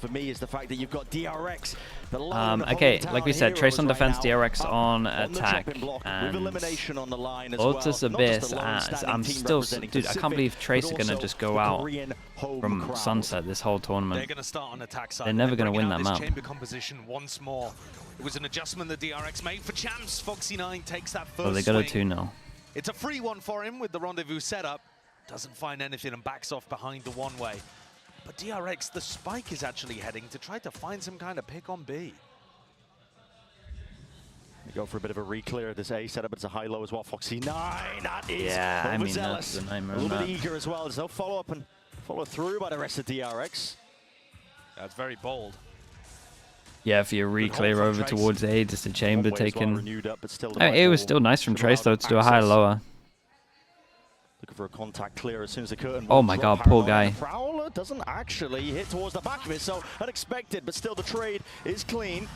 for me is the fact that you've got DRX. Okay, like we said, Trace on defense, DRX on attack, and Lotus Abyss. I'm still, dude, I can't believe Trace are gonna just go out from Sunset this whole tournament. They're gonna start on attack side. They're never gonna win that map. Chamber composition once more. It was an adjustment that DRX made for champs. Foxy9 takes that first. Oh, they got a 2-0. It's a free one for him with the rendezvous setup. Doesn't find anything and backs off behind the one-way. But DRX, the spike is actually heading to try to find some kind of pick on B. We go for a bit of a re-clear of this A setup, but it's a high-low as well. Foxy9, that is I mean, that's a nightmare. A little bit eager as well. There's no follow-up and follow through by the rest of DRX. That's very bold. Yeah, if you re-clear over towards A, just a chamber taken. Well, but still it was still nice from Trace though to do a higher lower. Looking for a contact clear as soon as the curtain. Oh my god, poor guy. Prowler doesn't actually hit towards the back of it, so unexpected, but still the trade is clean.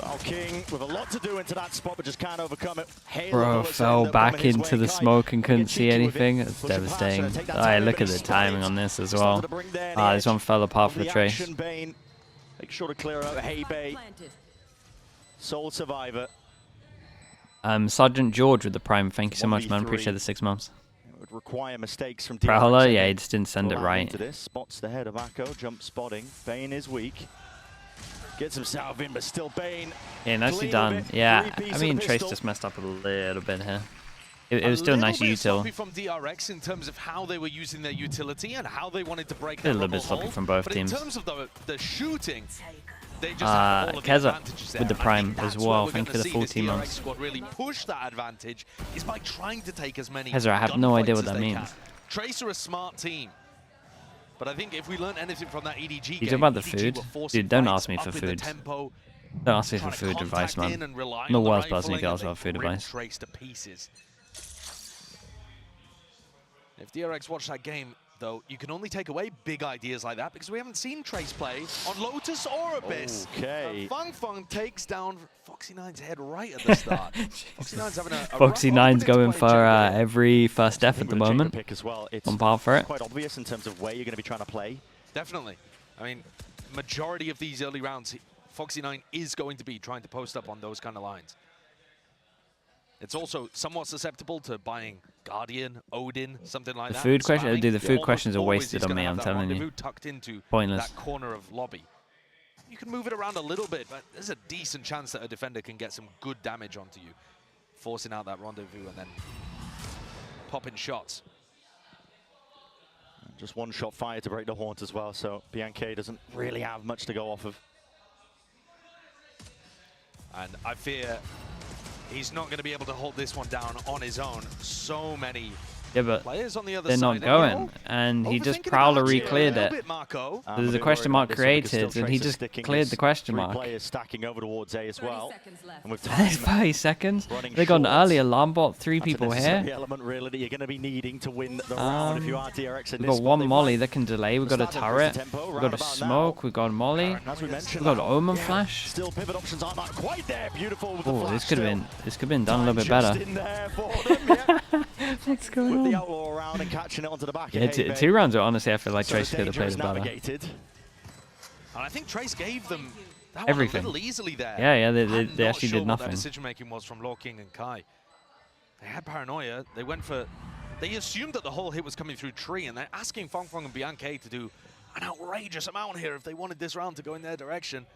Well, King with a lot to do into that spot, but just can't overcome it. Bro fell back into the smoke and couldn't see anything. It's devastating. Alright, look at the timing on this as well. This one fell apart for the Trace. Make sure to clear out Hey Bay. Sole survivor. Sergeant George with the prime. Thank you so much, man. Appreciate the 6 months. It would require mistakes from Prowler, yeah, he just didn't send it right. Spots the head of Akko, jump spotting. Bane is weak. Gets himself in, but still Bane. Yeah, nicely done. Yeah, I mean, Trace just messed up a little bit here. It was still a nice util. From DRX in terms of how they were using their utility and how they wanted to break a little bit sloppy from both teams. In terms of the shooting, they just Keza with the prime as well. Thank you for the 14 months. Squad really push that advantage is by trying to take as many. Keza, I have no idea what that means. Trace are a smart team, but I think if we learn anything from that EDG game, you talk about the food, dude. Don't ask me for food. Don't ask me for food advice, man. I'm the worst person you can ask about food advice. If DRX watched that game, though, you can only take away big ideas like that because we haven't seen Trace play on Lotus or Abyss. Okay. Fung takes down Foxy9's head right at the start. Foxy9's having a Foxy9's going for every first F at the moment. Pick as well. It's on par for it. Quite obvious in terms of where you're going to be trying to play. Definitely. I mean, majority of these early rounds, Foxy9 is going to be trying to post up on those kind of lines. It's also somewhat susceptible to buying Guardian, Odin, something like that. The food question, dude, the food questions are wasted on me, I'm telling you. Tucked into pointless. That corner of lobby. You can move it around a little bit, but there's a decent chance that a defender can get some good damage onto you, forcing out that rendezvous and then popping shots. Just one shot fire to break the haunt as well, so Bianche doesn't really have much to go off of. And I fear he's not going to be able to hold this one down on his own. So many players on the other they're side. not going, and he just Prowler re-cleared it. There's a question mark created, and he just cleared the question mark. Players stacking over towards A as well. And with 30 seconds. They got an early alarm bot. 3 people here. The element really that you're going to be needing to win the round if you are DRX in we've got one Molly that can delay. We've got a turret. We've got a smoke. We've got a Molly. We've got an Omen flash. Still pivot options aren't quite there. Beautiful. Oh, this could have been done a little bit better. What's going on? The outlaw around and catching it onto the back. Yeah, 2 rounds are honestly, I feel like Trace could have played it better. And I think Trace gave them that everything one a little easily there. Yeah, they actually did nothing. What that decision making was from Law King and Kai. They had paranoia. They went for. They assumed that the whole hit was coming through tree, and they're asking Fung and Bianche to do an outrageous amount here if they wanted this round to go in their direction.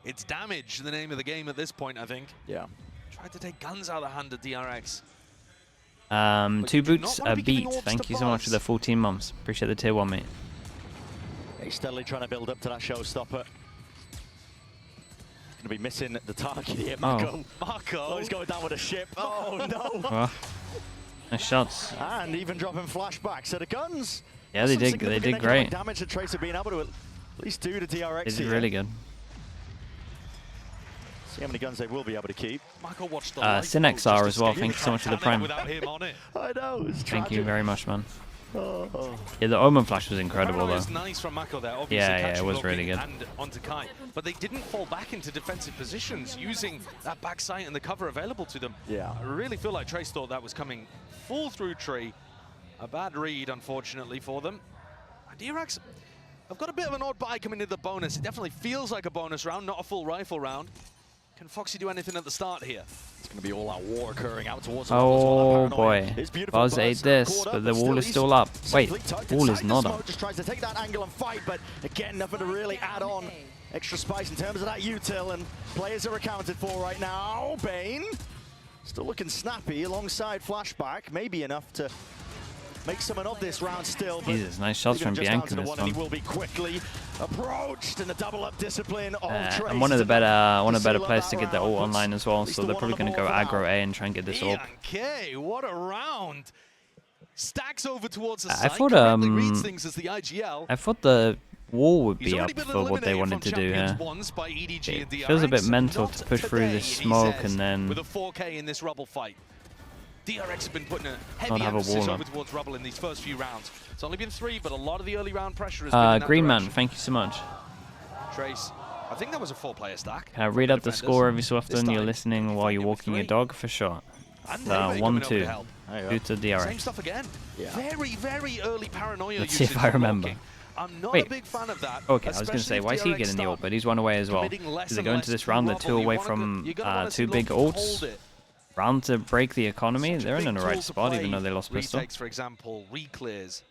It's damage, the name of the game at this point, I think. Yeah. Tried to take guns out of the hand at DRX. 2 boots a beat. Thank you so much for the 14 months. Appreciate the tier 1, mate. He's steadily trying to build up to that showstopper. Going to be missing the target here, Marco. Oh, he's going down with a ship. Oh no! Oh. Nice shots. And even dropping flashbacks. So the guns. Yeah, they did great. Damage that Trace have been able to at least do to DRX. They did really good. See how many guns they will be able to keep. Synexar as well. Thank you so much for the prime. I know. Thank you very much, man. Yeah, the Omen flash was incredible though. Was nice from Mako there. Yeah, it was really good. And onto Kai, but they didn't fall back into defensive positions using that back sight and the cover available to them. Yeah, I really feel like Trace thought that was coming full through tree. A bad read, unfortunately, for them. DRX, I've got a bit of an odd buy coming into the bonus. It definitely feels like a bonus round, not a full rifle round. Can Foxy do anything at the start here? It's going to be all out war occurring out towards the Oh boy. Buzz ate this, but the wall is still up. Wait, wall is not up. Just tries to take that angle and fight, but again, nothing to really add on extra spice in terms of that util, and players are accounted for right now. Bane still looking snappy alongside Flashback. Maybe enough to make something of this round still. Jesus, nice shots from Bianca in this one. He will be quickly approached in the double-up discipline of Trace. And one of the better players to get their ult online as well, so they're probably going to go aggro A and try and get this ult. Okay, what a round! Stacks over towards the I side, thought reads things as the IGL. I thought the wall would be up for what they wanted to do here. It feels a bit mental to push through this smoke and then with a 4K in this rubble fight. DRX has been putting a heavy have a emphasis wall over towards Rubble in these first few rounds. It's only been 3, but a lot of the early round pressure has been in Green that Man, direction. thank you so much. Trace, I think that was a 4-player stack. Can I read out the score every so often? You're listening while you're walking your dog, for sure. 1-2 due to DRX. Same stuff again. Yeah. Very, very early paranoia. Let's see if I remember. I'm not Wait. a big fan of that. Okay, I was going to say, why is he getting the ult? But he's one away as well. As they go into this round, they're 2 away from 2 big ults. Round to break the economy. They're in the right spot, even though they lost pistol. Retakes, for example, reclears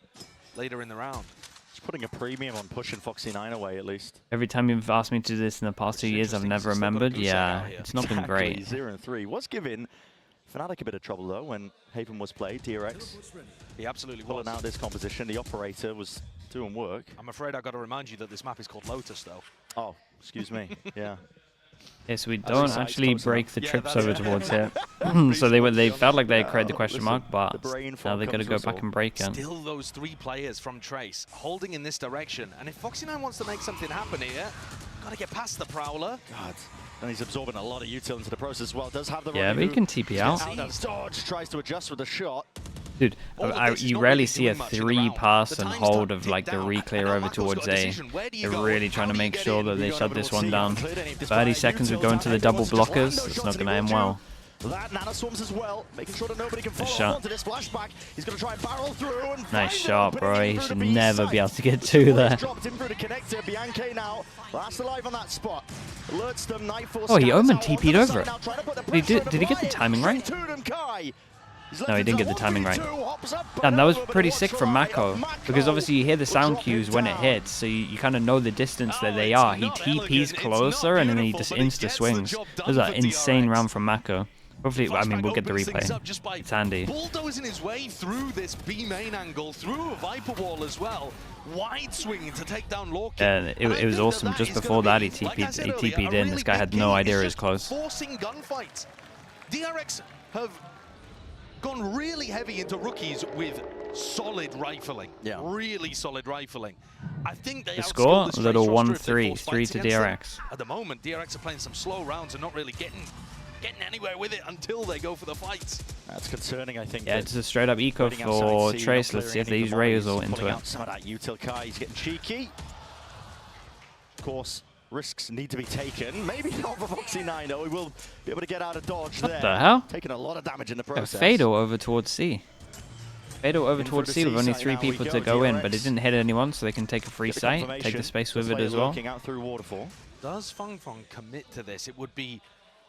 later in the round. Just putting a premium on pushing Foxy 9 away, at least. Every time you've asked me to do this in the past 2 years, I've never remembered. Yeah, it's not been great. 0-3 was giving Fnatic a bit of trouble, though, when Haven was played. DRX, he absolutely was. Pulling out this composition. The operator was doing work. I'm afraid I've got to remind you that this map is called Lotus, though. Oh, excuse me. Yeah. Yes, we don't actually break the trips over towards here. So they felt like they created the question mark, but now they got to go back and break it. Still those 3 players from Trace holding in this direction, and if Foxy9 wants to make something happen here, got to get past the Prowler. God. And he's absorbing a lot of util into the process as well. Does have the but he can TP out. Dodge tries to adjust with the shot. Dude, you rarely see a 3-pass and hold of like the reclear over towards A. They're really trying to make sure that they shut this one down. 30 seconds of going to the double blockers. It's not going to end well. That nano swarms as well, making sure that nobody can Nice follow onto this flashback. He's going to try and barrel through and nice shot, bro. He should never be able to get 2 there. Dropped in through the connector. Bianca now last alive on that spot. Alerts them. Nightfall. Oh, he Omen TP'd over it. Did he get the timing right? No, he didn't get the timing right. And that was pretty sick from Mako, because obviously you hear the sound cues when it hits, so you kind of know the distance that they are. He TPs closer and then he just insta swings. It was an insane round from Mako. Hopefully, I mean, we'll get the replay. It's handy. Bulldozing his way through this B main angle, through a Viper wall as well. Wide swinging to take down Lorkin. Yeah, it was awesome. Just before that, he TP'd in. This guy had no idea he was close. Forcing gunfights. DRX have gone really heavy into rookies with solid rifling. Yeah. Really solid rifling. I think they score a little 1-3, 3 to DRX. At the moment, DRX are playing some slow rounds and not really getting anywhere with it until they go for the fights. That's concerning, I think. Yeah, it's a straight up eco for Trace. Let's see if they use Razor into it. Some of that util Kai, he's getting cheeky. Of course, risks need to be taken. Maybe not for Foxy9, though. He will be able to get out of dodge there. What the hell? Taking a lot of damage in the process. Fado over towards C. Fado over towards C with only 3 people to go in, but it didn't hit anyone, so they can take a free sight, take the space with it as well. Out through Waterfall. Does Feng commit to this? It would be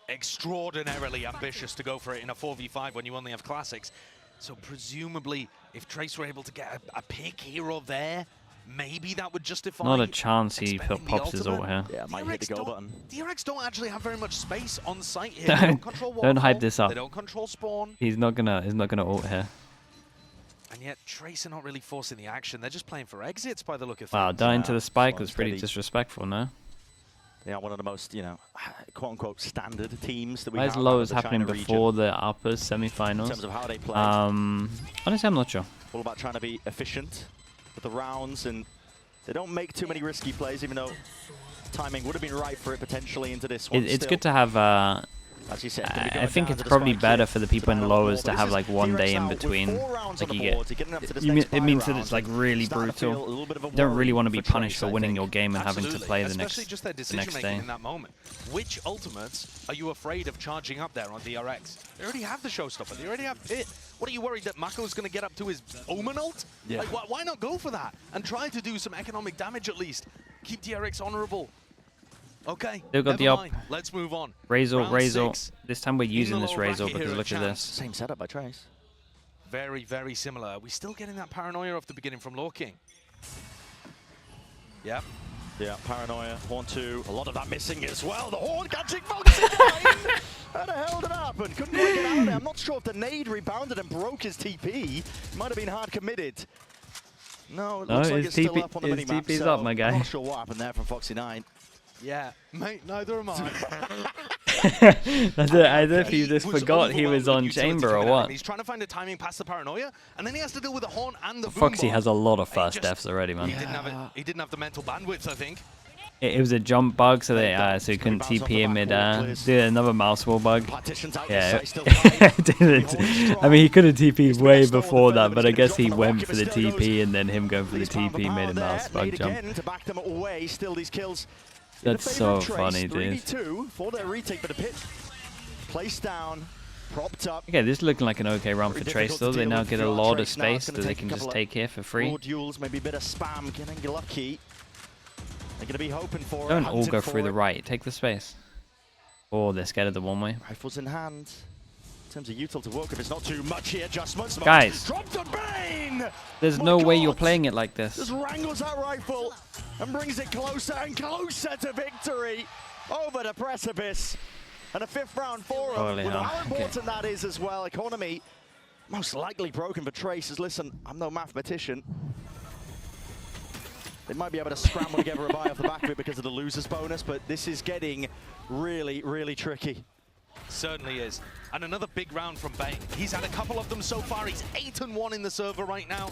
extraordinarily ambitious to go for it in a 4v5 when you only have classics. So presumably, if Trace were able to get a pick here or there, maybe that would justify. Not a chance he pops his ult here. Yeah, might hit the go button. DRX don't actually have very much space on site here. They don't control don't hype this up. They don't control spawn. He's not gonna ult here. And yet Trace are not really forcing the action. They're just playing for exits by the look of things. Wow, dying to the spike was pretty disrespectful, no? They are one of the most, you know, quote-unquote standard teams that we have. Why is Lotus happening before the upper semi-finals? In terms of how they play. Honestly, I'm not sure. All about trying to be efficient with the rounds, and they don't make too many risky plays, even though timing would have been right for it potentially into this one. It's good to have As you said, I think it's probably better for the people in lowers to have like 1 day in between. Like it means that it's like really brutal. You don't really want to be punished for winning your game and having to play the next just their decision making in that moment. Which ultimates are you afraid of charging up there on DRX? They already have the showstopper. They already have it. What are you worried that Mako's going to get up to his Omen ult? Yeah. Like, why not go for that and try to do some economic damage at least? Keep DRX honorable. Okay, they've got the up. Let's move on. Razor. This time we're using this Razor because look at this. Same setup by Trace. Very, very similar. Are we still getting that paranoia off the beginning from Law King? Yep. Yeah, paranoia, Horn 2, a lot of that missing as well. The Horn catching Foxy down! How the hell did that happen? Couldn't quite get out of there. I'm not sure if the nade rebounded and broke his TP. Might have been hard committed. No, it looks like it's still up on the minimap. TP's up, my guy. I'm not sure what happened there from Foxy9. Yeah, mate, neither am I. I don't know if you just forgot he was on chamber or what. He's trying to find a timing past the paranoia, and then he has to deal with the Horn and the Foxy has a lot of fast deaths already, man. He didn't have the mental bandwidth, I think. It was a jump bug, so he couldn't TP in mid. Did another mouse wall bug. Yeah, I mean, he could have TP'd way before that, but I guess he went for the TP, and then him going for the TP made a mouse bug jump. That's so funny, dude. For their retake, but a pit placed down, propped up. Okay, this is looking like an okay run for Trace, though. They now get a lot of space that they can just take here for free. Duels, maybe a bit of spam, getting lucky. They're going to be hoping for Don't all go through the right. Take the space. Oh, they're scared of the one-way. Rifles in hand. In terms of util to work with, it's not too much here. Adjustments. Guys, drop the Bane! There's no way you're playing it like this. Just wrangles that rifle and brings it closer and closer to victory over the precipice. And a 5th round for him. With how important that is as well. Economy most likely broken for Traces. Listen, I'm no mathematician. They might be able to scramble together a buy off the back of it because of the loser's bonus, but this is getting really, really tricky. Certainly is. And another big round from Bane. He's had a couple of them so far. He's 8-1 in the server right now.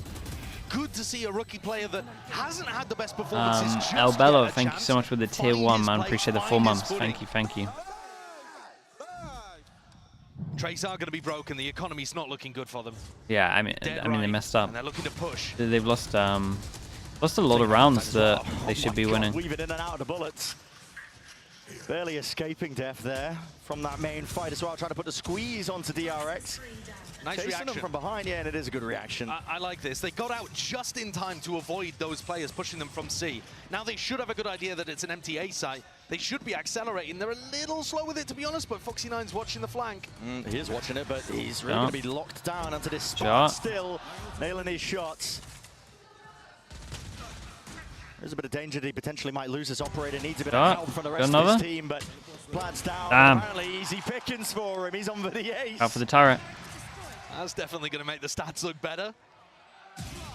Good to see a rookie player that hasn't had the best performances. El Bello, thank you so much for the tier 1, man. Appreciate the 4 months. Thank you. Trace are going to be broken. The economy's not looking good for them. Yeah, I mean they messed up. And they're looking to push. They've lost a lot of rounds that they should be winning. Weaving in and out of the bullets. Barely escaping death there from that main fight as well, trying to put the squeeze onto DRX. Nice reaction them from behind, yeah, and it is a good reaction. I like this. They got out just in time to avoid those players pushing them from C. Now they should have a good idea that it's an empty A site. They should be accelerating. They're a little slow with it, to be honest, but Foxy9's watching the flank. He is watching it, but he's really going to be locked down onto this spot still, nailing his shots. There's a bit of danger that he potentially might lose his operator. Needs a bit of help from the rest of his team, but Plaid's down. Apparently easy pickings for him. He's on for the ace. Out for the turret. That's definitely going to make the stats look better.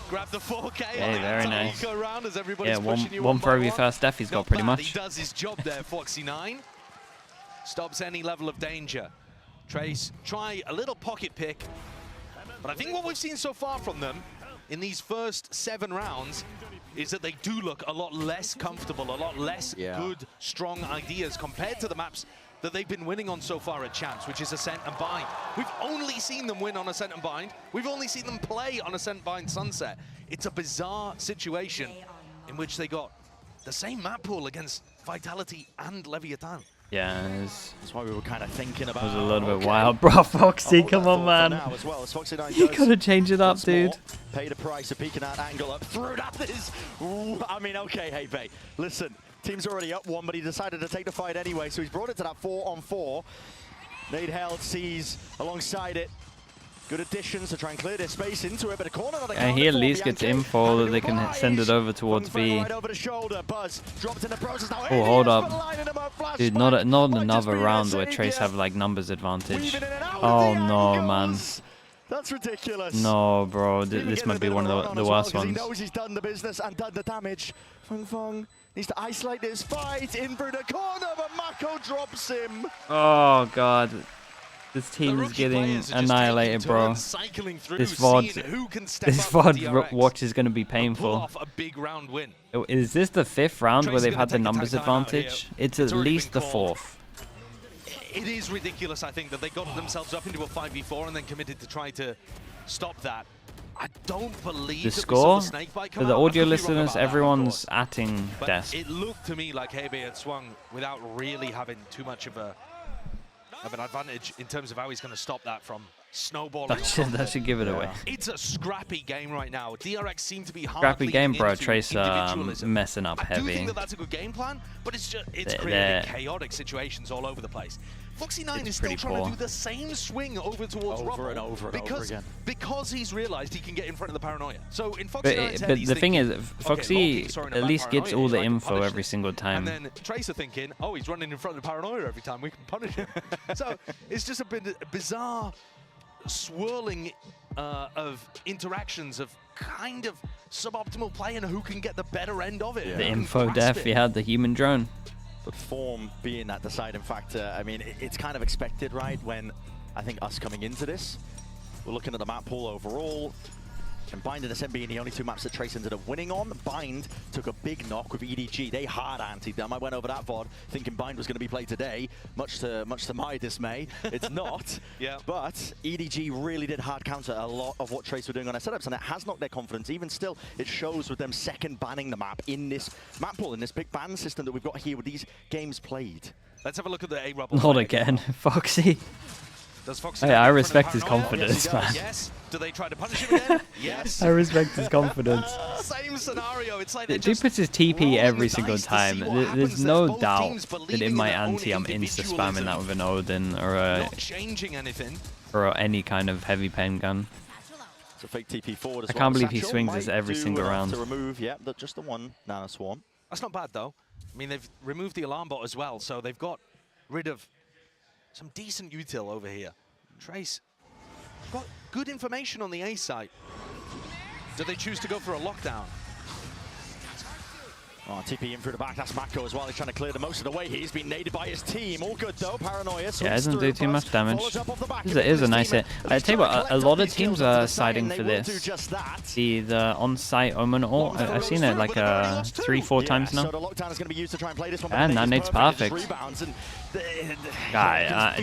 Grab the 4K. Hey, very nice. Around as everybody's one for every first death he's got pretty much. He does his job there, Foxy9. Stops any level of danger. Trace, try a little pocket pick. But I think what we've seen so far from them in these first 7 rounds is that they do look a lot less comfortable, a lot less good, strong ideas compared to the maps that they've been winning on so far at Champs, which is Ascent and Bind. We've only seen them win on Ascent and Bind. We've only seen them play on Ascent, Bind, Sunset. It's a bizarre situation in which they got the same map pool against Vitality and Leviathan. Yeah, that's why we were kind of thinking about. It was a little bit wild, bro. Foxy, come on, man. You gotta change it up, dude. Pay the price of peeking that angle up through that is. Ooh, I mean, okay, hey, Bay. Listen, team's already up 1, but he decided to take the fight anyway, so he's brought it to that 4-on-4. Nade held, sees alongside it. Good additions to try and clear their space into it, but a corner that and he at least gets info that they can send it over towards B. Right over the shoulder. Buzz dropped in the process. Now oh, hold up. Dude, not another round where Trace have like numbers advantage. Oh no, man. That's ridiculous. No, bro. This might be one of the worst ones. He knows he's done the business and done the damage. Feng needs to isolate this fight in through the corner, but Mako drops him. Oh, God. This team is getting annihilated, bro. This VOD watch is going to be painful. Is this the 5th round where they've had the numbers advantage? It's at least the 4th. It is ridiculous, I think, that they got themselves up into a 5v4 and then committed to try to stop that. I don't believe The that score, we saw the snake bite come for the out. I audio could be wrong listeners, about that, of everyone's course. atting But desk. it looked to me like Hebe had swung without really having too much of an advantage in terms of how he's going to stop that from snowballing. That should give it away. It's a scrappy game right now. DRX seem to be hard Scrappy game, bro. into Trace individualism. messing up I do heavy. think that that's a good game plan, but it's They're- creating chaotic situations all over the place. Foxy9 is still pretty trying poor. to do the same swing over towards Rubble and over again. because he's realized he can get in front of the paranoia. So in But, Foxy9's head, but he's the thing thinking, is, okay, Foxy Loki's throwing a at bad least gets paranoia all the here, I can info punish every this. single time. And then Tracer thinking, oh, he's running in front of the paranoia every time, we can punish him. So it's just a bit bizarre swirling of interactions of kind of suboptimal play and who can get the better end of it. The who can info grasp def, it. he had the human drone. But form being that deciding factor, I mean, it's kind of expected, right? When I think us coming into this, we're looking at the map pool overall. And Bind and SM being the only two maps that Trace ended up winning on. Bind took a big knock with EDG. They hard antied them. I went over that VOD thinking Bind was going to be played today, much to my dismay. It's not. Yeah. But EDG really did hard counter a lot of what Trace were doing on their setups, and it has knocked their confidence. Even still, it shows with them second banning the map in this map pool, in this big ban system that we've got here with these games played. Let's have a look at the A-Rubble. Not again, Foxy. Does Foxy Hey, I in front of respect his paranoia? confidence, Yes, he does. man. Yes. Do they try to punish him again? Yes. I respect his confidence. Same scenario. It's like they Dude just puts his TP rolling every the single dice to time. see what There's happens. no Both doubt teams that believing in my their own anti I'm insta-spamming that with an Odin not changing anything. or any kind of heavy pen gun. It's a fake TP forward as I well. can't believe he Satchel swings this might every do single enough round. to remove, yeah, just the one Nano Swarm. That's not bad though. I mean, they've removed the alarm bot as well, so they've got rid of some decent util over here. Trace got good information on the A site. Do they choose to go for a lockdown? Oh, TP in through the back. That's Mako as well. He's trying to clear the most of the way. He's been naded by his team. All good though. Paranoia. Yeah, doesn't do too much damage. It is a nice hit. I tell you what, a lot of teams are siding for this. The on-site Omen ult. I've seen it like 3-4 times now. So the lockdown is going to be used to try and play this one. And that nade's perfect.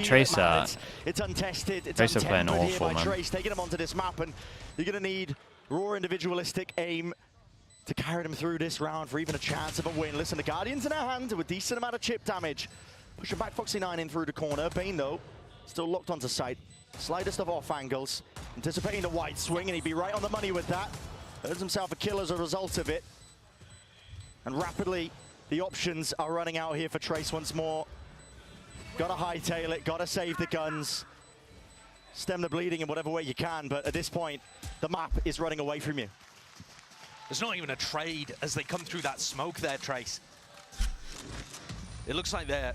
Tracer. It's untested. It's Tracer playing untempered here awful, by man. Trace, taking him onto this map, and you're going to need raw individualistic aim to carry them through this round for even a chance of a win. Listen, the Guardian's in their hand with a decent amount of chip damage. Pushing back Foxy9 in through the corner. Bane, though, still locked onto sight. Slightest of off angles. Anticipating the wide swing, and he'd be right on the money with that. Earns himself a kill as a result of it. And rapidly, the options are running out here for Trace once more. Gotta hightail it, gotta save the guns. Stem the bleeding in whatever way you can, but at this point, the map is running away from you. There's not even a trade as they come through that smoke there, Trace. It looks like they're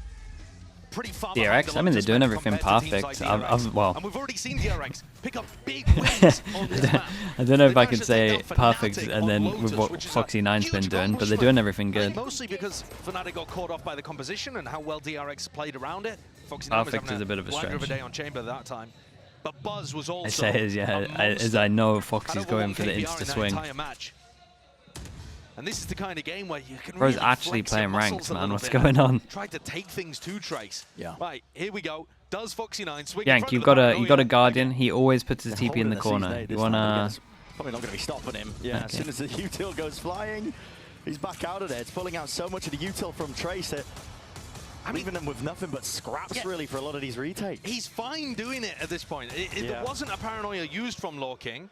pretty far behind DRX, the I mean, they're Lotus doing when everything compared to teams perfect. like DRX. Well, and we've already seen DRX pick up big wins on this map. I don't know if They I managed could to say take down perfect Fnatic and on then Lotus, with what which is a Foxy9's been huge doing, but they're accomplishment. doing everything I think good. mostly because Fnatic got caught off by the composition and how well DRX played around it. Foxy9 Perfect was having is a bit of a blinder stretch. day on Chamber that time. But Buzz was also I say is, yeah, a as I know monster. Foxy's Had over going 1 for the KPR in insta that swing. entire match. And this is the kind of game where you can Bro's really actually flex your playing muscles ranks, a man. little What's bit. going on? Tried to take things to Trace. Yeah. Right, here we go. Does Foxy9 swing in Yank, front you've of got the a Paranoia? Guardian. He always puts his They're TP in the holding corner. season You this time, but wanna? it's probably not going to be stopping him. Yeah, Okay. as soon as the util goes flying, he's back out of there. It's pulling out so much of the util from Trace that leaving them with nothing but scraps, really, for a lot of these retakes. He's fine doing it at this point. There Yeah. wasn't a Paranoia used from Law King.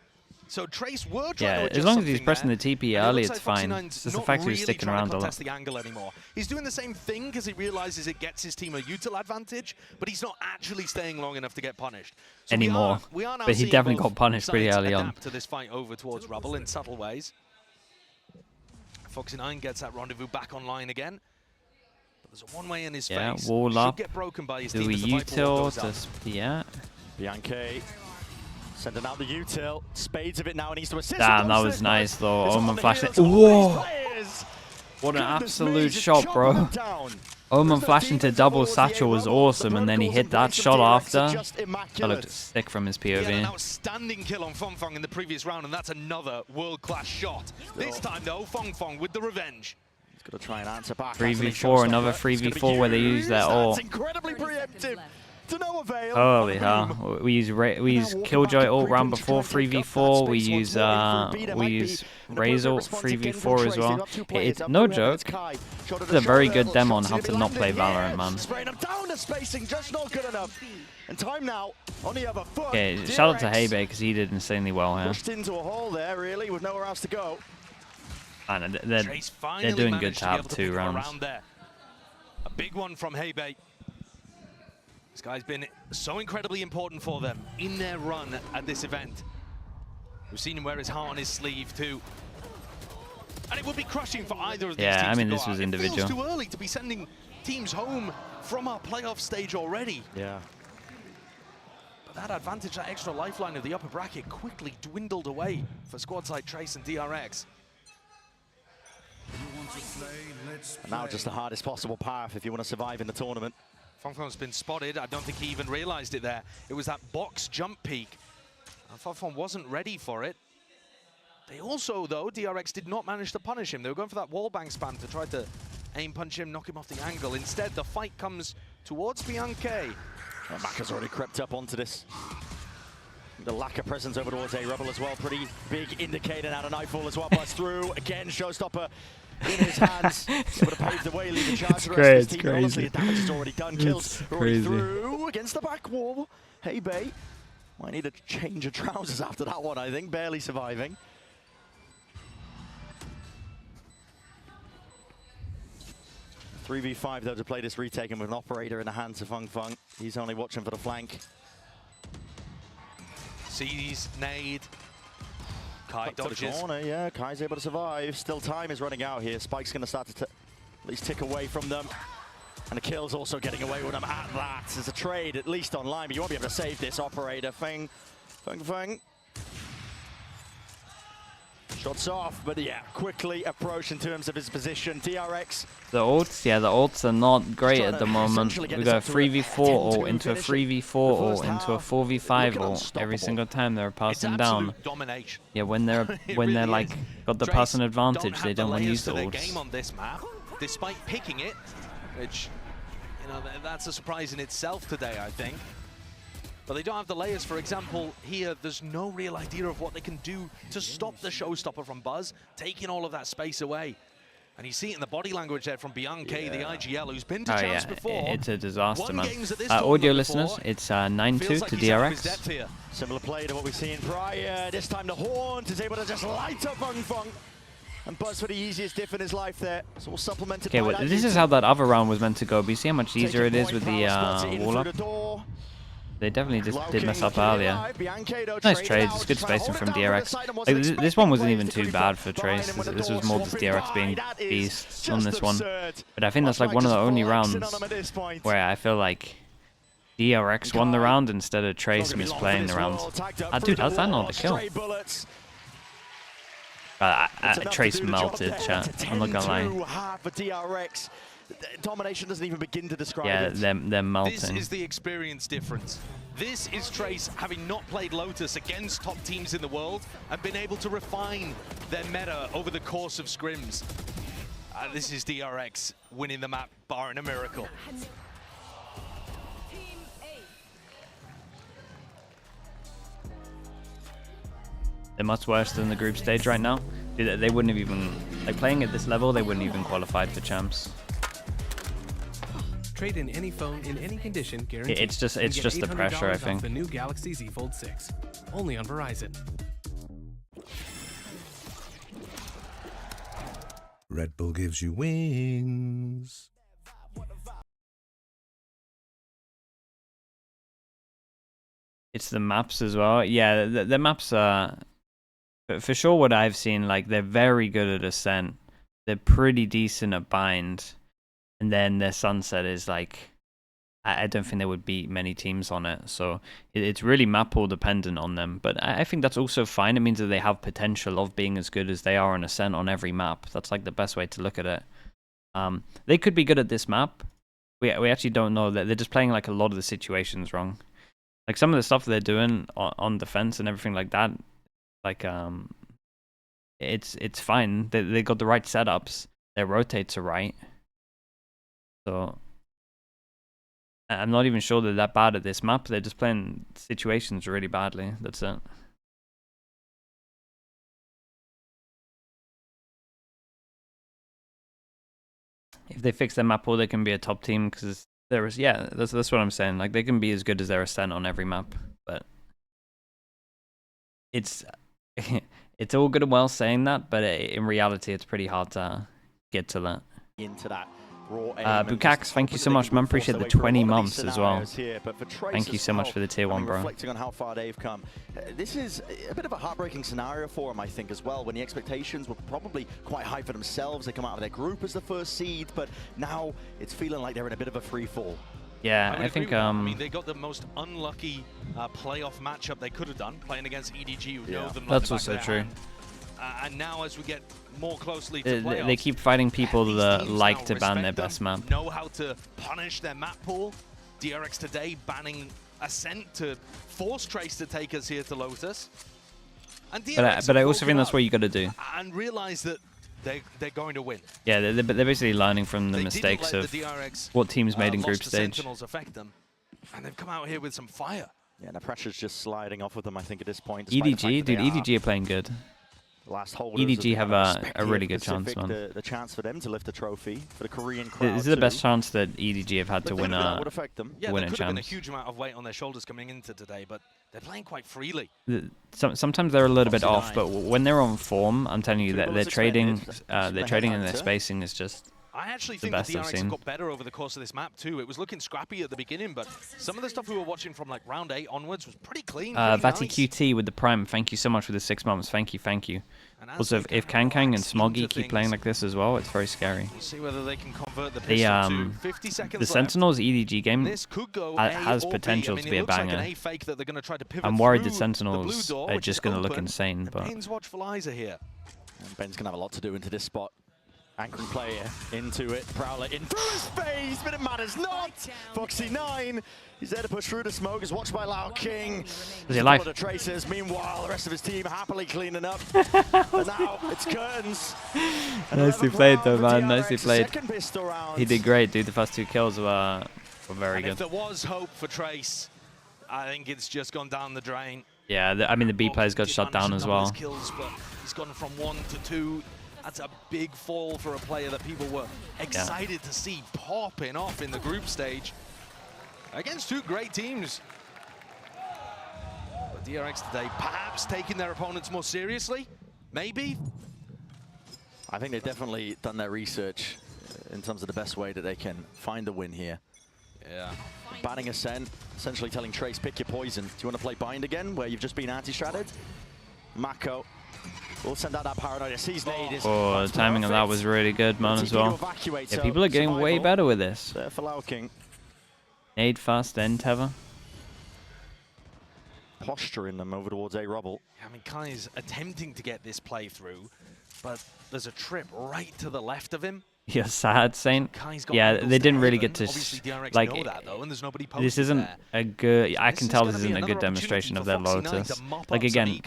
So Trace were trying Yeah, to as adjust long as he's something pressing there, the TP and it early, looks it's like fine. Foxy9's It's just the not fact that he's really sticking trying around to a lot. contest the angle anymore. He's doing the same thing because he realizes it gets his team a util advantage, but he's not actually staying long enough to get punished. So Anymore. We are now But he seeing definitely both got punished pretty sides early on. adapt to this fight over towards Rubble in subtle ways. Foxy9 gets that rendezvous back online again. But there's a one-way in his Yeah, face. wall Should up. get broken by his Do team we as the Viper wall goes util? up. Yeah. Bianchi sending out the util. Spades of it now, and needs to assist. Damn, that Goes was this nice place. though. It's on Omen the flashing. heels of all these Whoa! players. What an Goodness me, absolute just shot, chopping bro. them down. Omen There's no flashing to defense double towards the satchel was A-Rubble. awesome, The and then he protocols hit that and shot DRX are after. just That immaculate. looked sick from his He had an POV. outstanding kill on Fong Fong in the previous round, and that's another world-class shot. This time, though, Fong Fong with the revenge. He's got to try and answer back. 3v4, another 3v4 where they use their ult. Incredibly preemptive. To no avail. Holy hell! We use Killjoy ult round before 3v4. We use Raze ult 3v4 as well. It's no joke. This is a very good demo on how to not play Valorant, man. Okay, shout out to Hebe because he did insanely well here. Pushed into a hole there, really, with nowhere else to go. And they're doing good to have 2 rounds. A big one from Hebe. This guy's been so incredibly important for them in their run at this event. We've seen him wear his heart on his sleeve too. And it would be crushing for either of these teams. Yeah, I mean, to this go was out. individual. It feels too early to be sending teams home from our playoff stage already. Yeah. But that advantage, that extra lifeline of the upper bracket quickly dwindled away for squads like Trace and DRX. And now just the hardest possible path if you want to survive in the tournament. Fonfon's been spotted. I don't think he even realized it there. It was that box jump peak. And Fonfon wasn't ready for it. They also, though, DRX did not manage to punish him. They were going for that wallbang spam to try to aim punch him, knock him off the angle. Instead, the fight comes towards Bianca. Well, Maka's already crept up onto this. The lack of presence over towards A-Rebel as well. Pretty big indicator now to Nightfall as well. Bust through. Again, Showstopper in his hands. Able to pave the way, leave the charge. It's crazy. Honestly, the damage is already done. Kills already crazy. through against the back wall. Hey, Bay. Might need a change of trousers after that one, I think. Barely surviving. (3v5) though to play this retake, and with an operator in the hands of Fung Fung. He's only watching for the flank. Sees nade. Kai Up to dodges. the corner, yeah, Kai's able to survive. Still time is running out here. Spike's going to start to at least tick away from them. And the kill's also getting away with them at that. There's a trade, at least online, but you won't be able to save this operator. Fung. Shots off, but yeah, quickly approach in terms of his position. DRX. The ults are not great at the moment. We go 3v4 ult into a 3v4 ult into a 4v5 ult every single time they're passing down. Domination. Yeah, when they're like got the passing advantage, they don't want to use the game ults. on this map, despite picking it, which, you know, that's a surprise in itself today, I think. But they don't have the layers. For example, here, there's no real idea of what they can do to stop the Showstopper from Buzz, taking all of that space away. And you see it in the body language there from Bianca, the IGL, who's been to champs before. It's a disaster, man. Audio listeners, it's 9-2 to DRX. Similar play to what we've seen prior. This time the Haunt is able to just light up Fung Fung. And Buzz for the easiest diff in his life there. It's all supplemented by well, this is how that other round was meant to go. But you see how much easier it is with the wall up? They definitely just did mess up earlier. Nice trades, it's good spacing from DRX. Like, this one wasn't even too bad for Trace. This was more just DRX being beasts on this one. But I think that's like one of the only rounds where I feel like DRX won the round instead of Trace misplaying the round. Dude, how's that not a kill? Trace melted, chat. I'm not gonna lie. Domination doesn't even begin to describe it. Yeah, they're melting. This is the experience difference. This is Trace having not played Lotus against top teams in the world and been able to refine their meta over the course of scrims. This is DRX winning the map, barring a miracle. They're much worse than the group stage right now. They wouldn't have even, like, playing at this level, they wouldn't even qualified for champs. Trade in any phone in any condition, guaranteed. It's just the pressure, I think. The new Galaxy Z Fold 6, only on Verizon. Red Bull gives you wings. It's the maps as well. Yeah, the maps are, for sure what I've seen, like, they're very good at Ascent. They're pretty decent at Bind. And then their Sunset is like, I don't think they would beat many teams on it. So it's really map pool dependent on them. But I think that's also fine. It means that they have potential of being as good as they are on Ascent on every map. That's like the best way to look at it. They could be good at this map. We actually don't know. That they're just playing like a lot of the situations wrong. Like some of the stuff they're doing on defense and everything like that, like it's fine. They got the right setups. their rotates are right. So I'm not even sure they're that bad at this map. They're just playing situations really badly. That's it. If they fix their map, or they can be a top team, because there is, yeah, that's what I'm saying. Like, they can be as good as their Ascent on every map, but it's it's all good and well saying that, but in reality, it's pretty hard to get to that. Into that raw Bukax, thank you so much, man. Appreciate the 20 months as well. Thank you so much for the tier 1, bro. Reflecting on how far they've come, this is a bit of a heartbreaking scenario for them, I think, as well, when the expectations were probably quite high for themselves. They come out of their group as the first seed, but now it's feeling like they're in a bit of a free fall. Yeah, I think I mean, they got the most unlucky playoff matchup they could have done, playing against EDG, who know them. That's also true. And now, as we get more closely to playoffs, they keep fighting people that like to ban their best map. Know how to punish their map pool. DRX today banning Ascent to force Trace to take us here to Lotus. And but I also think that's what you got to do. And realize that they're going to win. Yeah, they're basically learning from the mistakes of what teams made in group stage. Sentinels affect them, and they've come out here with some fire. Yeah, and the pressure's just sliding off with them, I think, at this point. EDG, dude, EDG are playing good. Last EDG have a really good chance, man. The chance for them to lift a trophy for the Korean crowd. This is the best chance that EDG have had to win a yeah, there could have been a huge amount of weight on their shoulders coming into today, but they're playing quite freely. Sometimes they're a little bit off, but when they're on form, I'm telling you that their trading and their spacing is just. I actually think the DRX have got better over the course of this map too. It was looking scrappy at the beginning, but some of the stuff we were watching from like round 8 onwards was pretty clean. Vati QT with the Prime, thank you so much for the 6 months. Thank you. Also, if Kang and Smoggy keep playing like this as well, it's very scary. We'll see whether they can convert the pistol to 50 seconds the Sentinels EDG game has potential to be a banger. I'm worried that Sentinels are just going to look insane, but Ben's watchful eyes are here. And Ben's going to have a lot to do into this spot. Anchoring player into it, Prowler in through his face, but it matters not. Foxy9, he's there to push through the smoke, is watched by Lao King. Is he alive? The Tracers, meanwhile, the rest of his team happily cleaning up. And now it's Curtains. Nicely played though, man, nicely played. He did great, dude. The first 2 kills were very good. If there was hope for Trace, I think it's just gone down the drain. Yeah, I mean the B players got shut down as well. Kills, but he's gone from 1 to 2. That's a big fall for a player that people were excited to see popping off in the group stage against 2 great teams. But DRX today perhaps taking their opponents more seriously, maybe. I think they've definitely done their research in terms of the best way that they can find the win here. Yeah. Banning Ascent, essentially telling Trace, pick your poison. Do you want to play Bind again, where you've just been anti-stratted? Mako. We'll send out that paranoia. Oh, the timing of that was really good, man, as well. Yeah, people are getting way better with this. There for Lao King. Nade fast, then Teva. Posturing them over towards A Rubble. I mean, Kai's attempting to get this play through, but there's a trip right to the left of him. You're sad, Saint. Yeah, they didn't really get to like. This isn't a good. I can tell this isn't a good demonstration of their Lotus. Like again.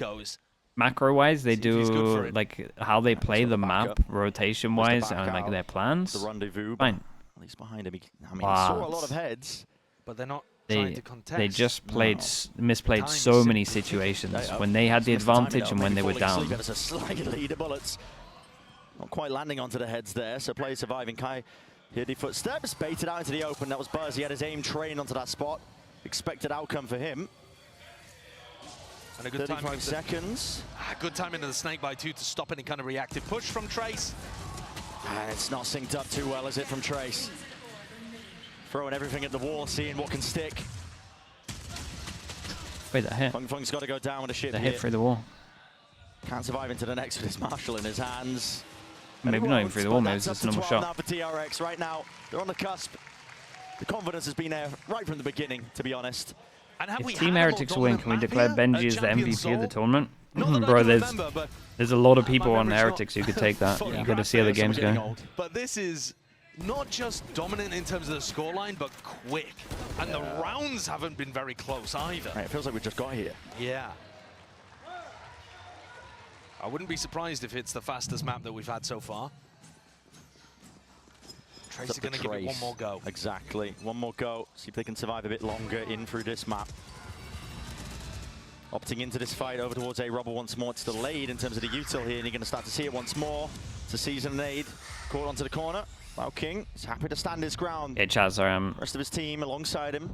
Macro-wise, they do like how they play the map, rotation-wise, and like their plans. The rendezvous, fine. At least behind him, I mean, he saw a lot of heads, but they're not trying to contest. They just misplayed so many situations when they had the advantage and when they were down. There's a slight lead of bullets, not quite landing onto the heads there. So player surviving. Kai heard the footsteps, baited out into the open. That was Buzz. He had his aim trained onto that spot. Expected outcome for him. And a good 35 seconds. Good time into the snakebite too to stop any kind of reactive push from Trace. And it's not synced up too well, is it, from Trace? Throwing everything at the wall, seeing what can stick. Wait, that hit. Fung's got to go down with a ship that hit through the wall. Can't survive into the next with his Marshall in his hands. Maybe not even through the wall, maybe it's just a normal shot. Now for DRX right now, they're on the cusp. The confidence has been there right from the beginning, to be honest. If Team Heretics win, can we declare Benji as the MVP of the tournament? Bro, there's a lot of people on Heretics who could take that. You got to see how the game's going. But this is not just dominant in terms of the scoreline, but quick. And the rounds haven't been very close either. Right, it feels like we just got here. Yeah. I wouldn't be surprised if it's the fastest map that we've had so far. Trace are going to give it one more go. Exactly. One more go. See if they can survive a bit longer in through this map. Opting into this fight over towards A Robber once more. It's delayed in terms of the util here, and you're going to start to see it once more. It's a season nade. Caught onto the corner. Wow, King is happy to stand his ground. Yeah, Chaz, rest of his team alongside him.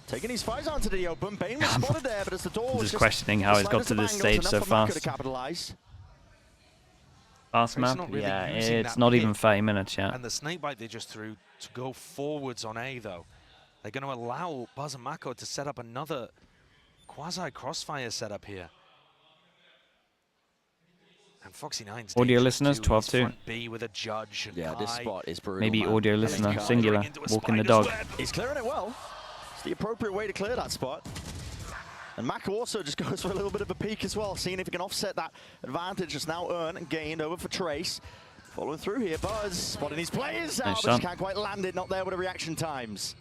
Taking these fires onto the open. Bane was spotted there, but as the door just questioning how he's got to this stage so fast. Fast map? Really, yeah, it's not even 30 minutes yet. And the snakebite they just threw to go forwards on A, though. They're going to allow Buzz and Mako to set up another quasi-crossfire setup here. And Foxy9's audio listeners, 12-2. B with a judge. Yeah, this spot is brutal. Maybe man. audio listener, singular, walking the dog. He's clearing it well. It's the appropriate way to clear that spot. And Mako also just goes for a little bit of a peek as well, seeing if he can offset that advantage that's now earned and gained over for Trace. Following through here, Buzz spotting his players out, but just can't quite land it, not there with the reaction times.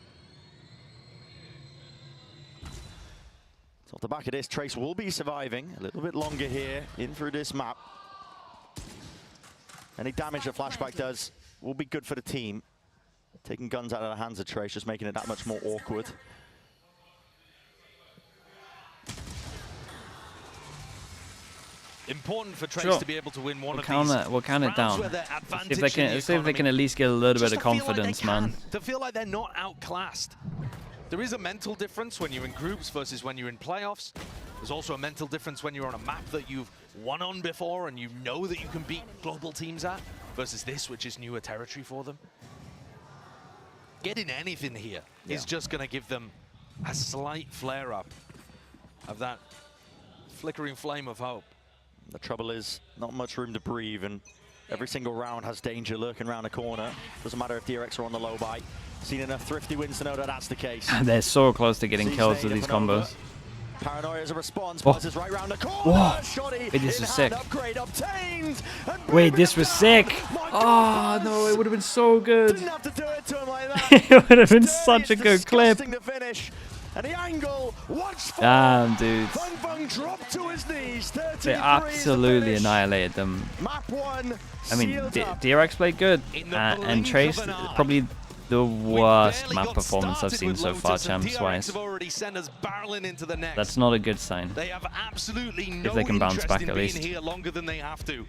So off the back of this, Trace will be surviving a little bit longer here in through this map. Any damage that Flashback does will be good for the team. Taking guns out of the hands of Trace, just making it that much more awkward. Important for Trace to be able to win one of these. We'll count it down. See if they can at least get a little bit of confidence, man. To feel like they're not outclassed. There is a mental difference when you're in groups versus when you're in playoffs. There's also a mental difference when you're on a map that you've won on before and you know that you can beat global teams at, versus this, which is newer territory for them. Getting anything here is just going to give them a slight flare-up of that flickering flame of hope. The trouble is, not much room to breathe, and every single round has danger lurking around the corner. Doesn't matter if DRX are on the low buy. Seen enough thrifty wins to know that that's the case. They're so close to getting kills with these combos. Paranoia as a response. Buzz is right round the corner. Wait, this was sick. Upgrade obtained. Wait, this was sick. Oh no, it would have been so good. Didn't have to do it to him like that. It would have been such a good clip. To finish. And the angle, damn, dude. Dropped to his knees. They absolutely annihilated them. Map 1. I mean, DRX played good, and Trace probably the worst map performance I've seen so far, champs-wise. That's not a good sign. They have absolutely no if they can bounce back at least. Here longer than they have to.